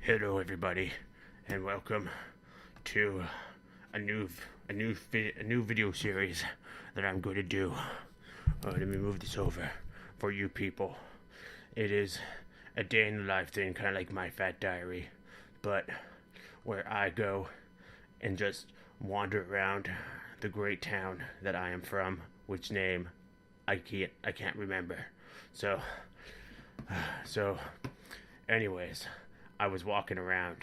Hello, everybody, and welcome to a new video series that I'm going to do. Let me move this over for you people. It is a day in the life thing, kind of like my fat diary, but where I go and just wander around the great town that I am from, which name I can't remember. So, so, anyways. I was walking around,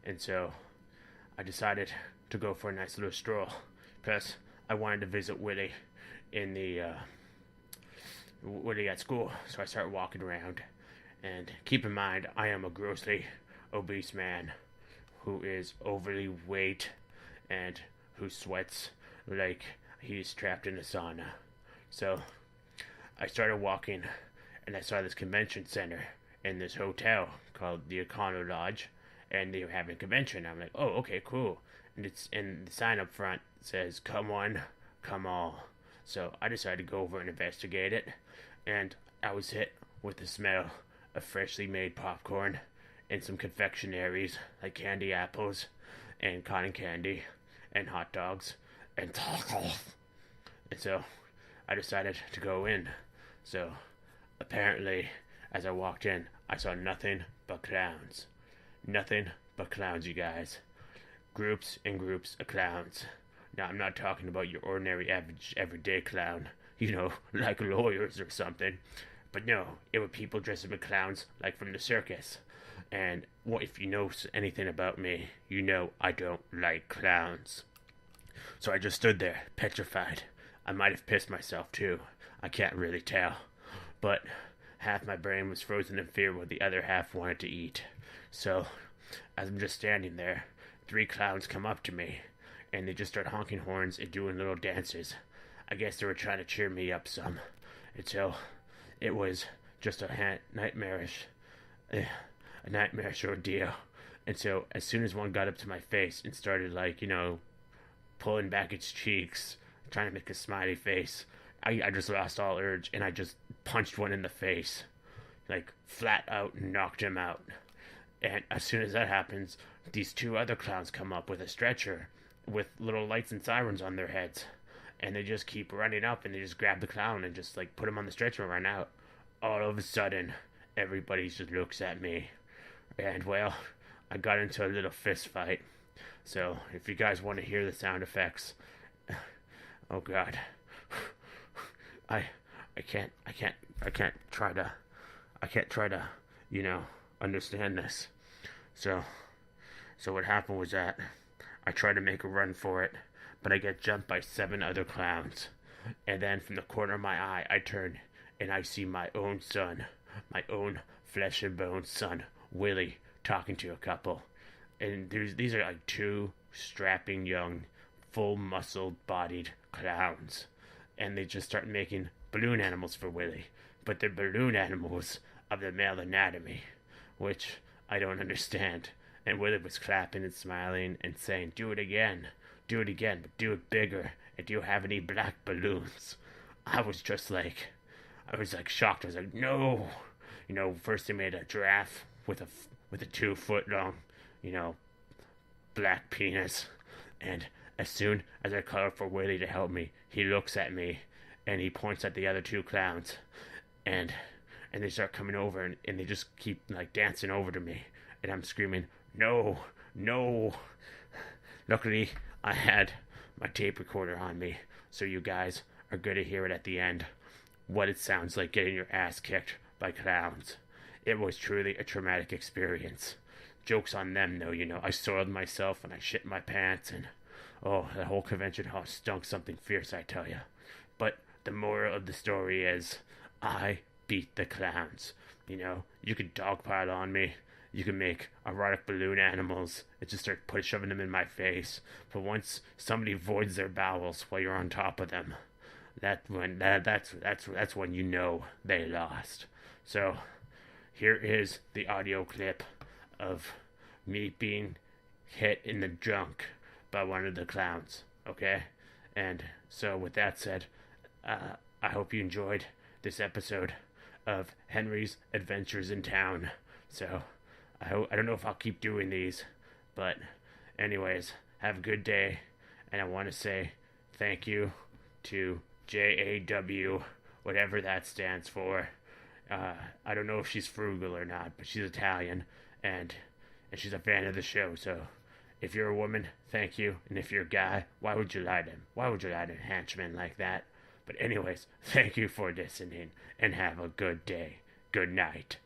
and so I decided to go for a nice little stroll, because I wanted to visit Willy in the Willy at school. So I started walking around, and keep in mind I am a grossly obese man who is overly weight and who sweats like he's trapped in a sauna. So I started walking, and I saw this convention center in this hotel called the Econo Lodge, and they were having a convention. I'm like, oh, okay, cool. And the sign up front says, "Come one, come all." So I decided to go over and investigate it, and I was hit with the smell of freshly made popcorn and some confectionaries like candy apples and cotton candy and hot dogs and tacos. And so I decided to go in. So apparently, as I walked in, I saw nothing but clowns. Nothing but clowns, you guys. Groups and groups of clowns. Now, I'm not talking about your ordinary, average, everyday clown, like lawyers or something. But no, it were people dressed as clowns, like from the circus. And if you know anything about me, you know I don't like clowns. So I just stood there, petrified. I might have pissed myself, too. I can't really tell. But half my brain was frozen in fear while the other half wanted to eat. So, as I'm just standing there, 3 clowns come up to me, and they just start honking horns and doing little dances. I guess they were trying to cheer me up some. And so, it was just a nightmarish ordeal. And so, as soon as one got up to my face and started, pulling back its cheeks, trying to make a smiley face, I just lost all urge, and I just punched one in the face, flat out, and knocked him out. And as soon as that happens, these 2 other clowns come up with a stretcher with little lights and sirens on their heads, and they just keep running up, and they just grab the clown and just put him on the stretcher and run out. All of a sudden, everybody just looks at me, and well, I got into a little fist fight. So if you guys want to hear the sound effects, oh god. I can't try to, understand this. So what happened was that I tried to make a run for it, but I get jumped by 7 other clowns. And then from the corner of my eye, I turn and I see my own son, my own flesh and bone son, Willy, talking to a couple. And these are 2 strapping young, full muscled bodied clowns. And they just start making balloon animals for Willy. But they're balloon animals of the male anatomy, which I don't understand. And Willy was clapping and smiling and saying, do it again, but do it bigger. And do you have any black balloons? I was shocked. I was like, no. First they made a giraffe with a 2-foot long, black penis. And as soon as I call for Willy to help me, he looks at me and he points at the other 2 clowns, and they start coming over, and they just keep dancing over to me, and I'm screaming, no. Luckily, I had my tape recorder on me, so you guys are gonna hear it at the end, what it sounds like getting your ass kicked by clowns. It was truly a traumatic experience. Joke's on them, though, I soiled myself and I shit my pants, and oh, that whole convention hall stunk something fierce, I tell you. But the moral of the story is, I beat the clowns. You could dogpile on me, you can make erotic balloon animals and just start shoving them in my face. But once somebody voids their bowels while you're on top of them, that's when they lost. So here is the audio clip of me being hit in the junk by one of the clowns. Okay, and so with that said, I hope you enjoyed this episode of Henry's Adventures in Town. So I don't know if I'll keep doing these, but anyways, have a good day, and I want to say thank you to J.A.W, whatever that stands for. I don't know if she's frugal or not, but she's Italian, and she's a fan of the show. So, if you're a woman, thank you, and if you're a guy, why would you lie to him? Why would you lie to a henchman like that? But anyways, thank you for listening, and have a good day. Good night.